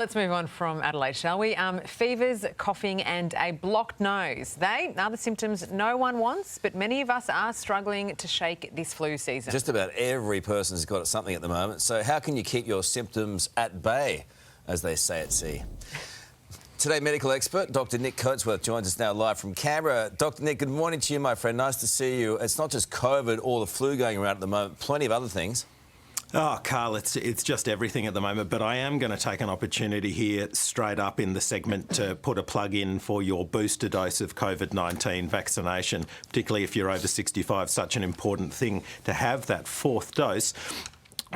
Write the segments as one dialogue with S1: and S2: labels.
S1: Let's move on from Adelaide, shall we? Fevers, coughing and a blocked nose. They are the symptoms no one wants, but many of us are struggling to shake this flu season.
S2: Just about every person's got something at the moment. So how can you keep your symptoms at bay, as they say at sea? Today, medical expert Dr Nick Coatsworth joins us now live from Canberra. Dr Nick, good morning to you, my friend. Nice to see you. It's not just COVID or the flu going around at the moment, plenty of other things.
S3: Oh, Carl, it's just everything at the moment, but I am going to take an opportunity here straight up in the segment to put a plug in for your booster dose of COVID-19 vaccination, particularly if you're over 65, such an important thing to have that fourth dose.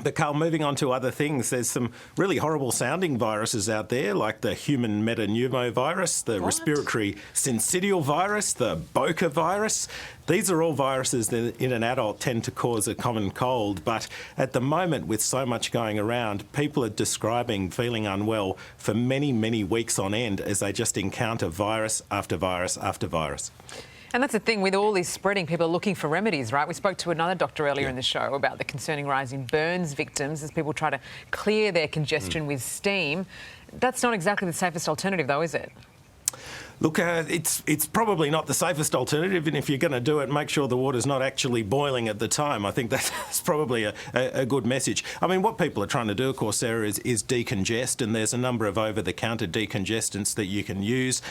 S3: But, Carl, moving on to other things, there's some really horrible sounding viruses out there, like the human metapneumovirus, the respiratory syncytial virus, the Boca virus. These are all viruses that in an adult tend to cause a common cold, but at the moment, with so much going around, people are describing feeling unwell for many, many weeks on end as they just encounter virus after virus after virus.
S1: And that's the thing, with all this spreading, people are looking for remedies, right? We spoke to another doctor earlier in the show about the concerning rise in burns victims as people try to clear their congestion with steam. That's not exactly the safest alternative, though, is it?
S3: Look, it's probably not the safest alternative, and if you're going to do it, make sure the water's not actually boiling at the time. I think that's probably a good message. I mean, what people are trying to do, of course, Sarah, is decongest, and there's a number of over-the-counter decongestants that you can use.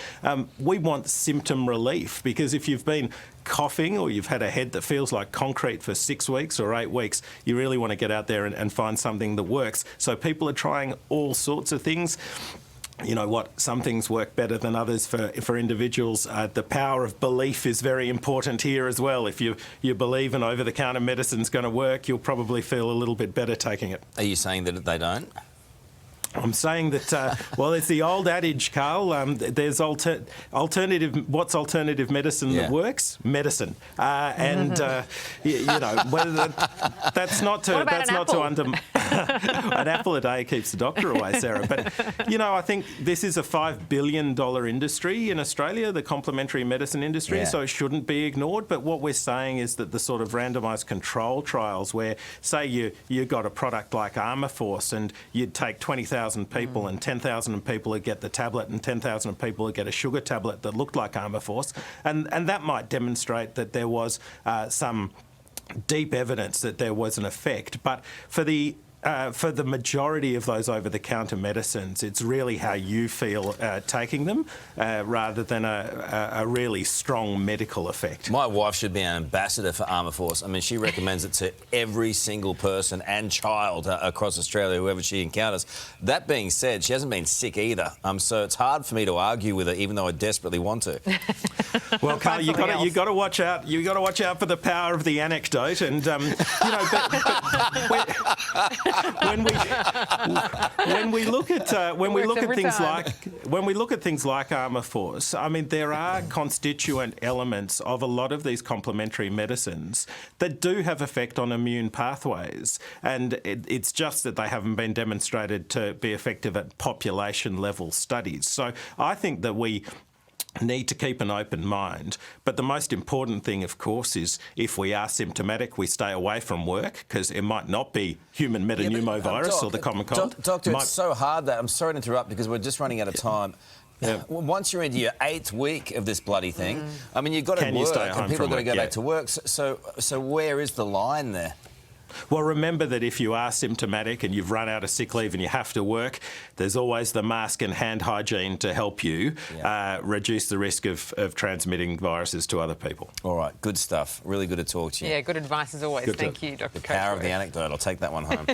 S3: We want symptom relief, because if you've been coughing or you've had a head that feels like concrete for 6 weeks or 8 weeks, you really want to get out there and find something that works. So people are trying all sorts of things. You know what, some things work better than others for individuals. The power of belief is very important here as well. If you believe an over-the-counter medicine's going to work, you'll probably feel a little bit better taking it.
S2: Are you saying that they don't?
S3: I'm saying that, well, it's the old adage, Carl, there's alternative, what's alternative medicine that works? Medicine. You know, whether that's not to, an apple a day keeps the doctor away, Sarah. But, you know, I think this is a $5 billion industry in Australia, the complementary medicine industry, so it shouldn't be ignored. But what we're saying is that the sort of randomised control trials where, say, you got a product like Armourforce and you'd take 20,000 people and 10,000 people would get the tablet and 10,000 people would get a sugar tablet that looked like Armourforce, and that might demonstrate that there was some deep evidence that there was an effect. But for the majority of those over-the-counter medicines, it's really how you feel taking them rather than a really strong medical effect.
S2: My wife should be an ambassador for Armourforce. I mean, she recommends it to every single person and child across Australia, whoever she encounters. That being said, she hasn't been sick either, so it's hard for me to argue with her, even though I desperately want to.
S3: Well, Carl, you got to watch out. You got to watch out for the power of the anecdote, and you know. When we look at things like Armourforce, I mean, there are constituent elements of a lot of these complementary medicines that do have effect on immune pathways, and it's just that they haven't been demonstrated to be effective at population level studies. So I think that we need to keep an open mind. But the most important thing, of course, is if we are symptomatic, we stay away from work, because it might not be human metapneumovirus or the common cold.
S2: Doctor, it's so hard that... I'm sorry to interrupt because we're just running out of time. Once you're into your 8th week of this bloody thing, I mean, you've got to work and people have got to go back to work. So where is the line there?
S3: Well, remember that if you are symptomatic and you've run out of sick leave and you have to work, there's always the mask and hand hygiene to help you reduce the risk of transmitting viruses to other people.
S2: All right, good stuff. Really good to talk to you.
S1: Yeah, good advice as always. Thank you, Dr. Coatsworth.
S2: The power of the anecdote. I'll take that one home.